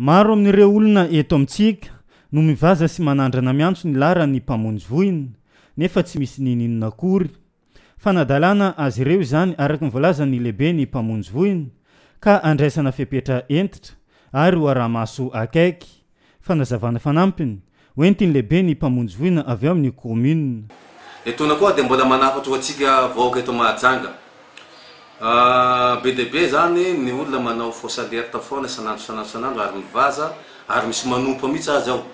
Maro amin'ireo olona eto amintsika no mivaza sy manandrana miantso ny laran'ny mpamonjy voina nefa tsy misy ninino akory. Fanadalana azy ireo izany araka ny voalazan'ny lehibe ny mpamonjy voina ka andraisana fepetra entitra ary ho aramaso akaiky. Fanazavana fanampiny hoentiny lehibe ny mpamonjy voina avy ao amin'ny commune. Etona koa dia mbola manafatra atsika vahoaka eto Mahajanga. Be dia be zany ny olona manao fausse alerte foana sanandro ary mivaza ary misy manompo mihitsy azy ao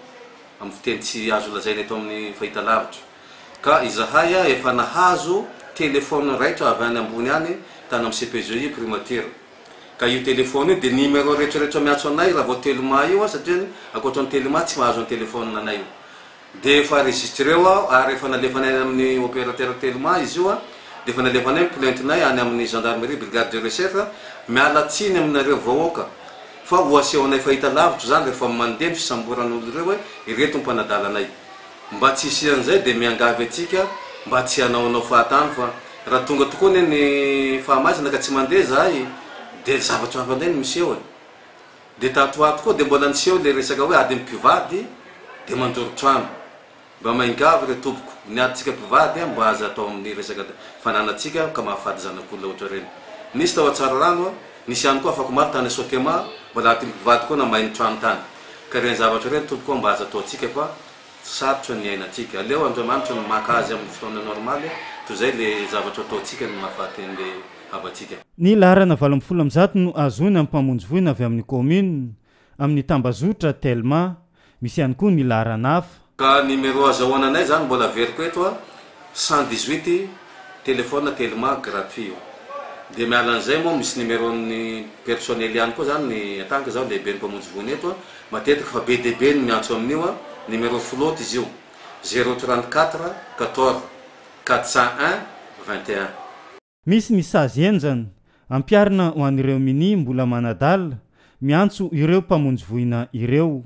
amin'ny fiteny tsy azo lazaina eto amin'ny fahitalavitra. Ka izahay efa nahazo telefôny raitra avy any ambony any tany amin'ny CPGI primature. Ka io telefôny io dia numéro rehetrarehetra miantso anay raha vao teloma io satria ankoatran'ny teloma tsy mahazo ny telefôny anay io. Dia efa enregistreo aho ary efa nalefanay amin'ny opérateur teloma izy io dia efa nalefanay plaintenay any amin'ny gendarmerie brigade de recherche miala tsiny aminareo vahoaka fa ho asehonay fahitalavitra zany rehefa mandeha ny fisamboran'olo ireo hoe ireto mpanadalanay. Mba tsy isian'izay dia miangavy atsika mba tsy hanaonao fahatany fa raha tonga tokoa ny fahamaizana ka tsy mandeha zahay dia zavatra hafa ndray no miseho. Dia tatoato koa dia mbola niseho le resaka hoe ady mpivady dia mandoro trano. Mba maingavy re tompoko niaditsika mpivady mba aza atao amin'ny resaka fananatsika ka mahafady zanak'olona ohatra reny. Nisy tao Tsararano nisy ihany koa afaka maro tany Sokema mbola aty mpivady koa namainy trano tany. Ka reny zavatra reny tompoko mba aza ataotsika fa sarotra ny ainatsika. Aleo Andriamanitra ny maka azy amin'ny fotoana normaly toy izay le zavatra ataotsika ny mahafaty an'le havatsika. Ny laharana 70 no azoina amin'ny mpamonjy voina avy amin'ny commune amin'ny Tambazotra Telma misy ihany koa ny laharana hafa. Ka numéro azahoananay zany mbola veriko eto 118 téléphone Telma gratuit. Dia miala an'izay moa misy numéro ny personnel ihany koa zany ny atanka zao lehibe ny mpamonjy voina eto matetika fa be dia be ny miantso amin'io numéro flotte izy io 034 14 401 21. Misy ny sazy enjana ampiarina ho an'ireo mini mbola manadala miantso ireo mpamonjy voina ireo.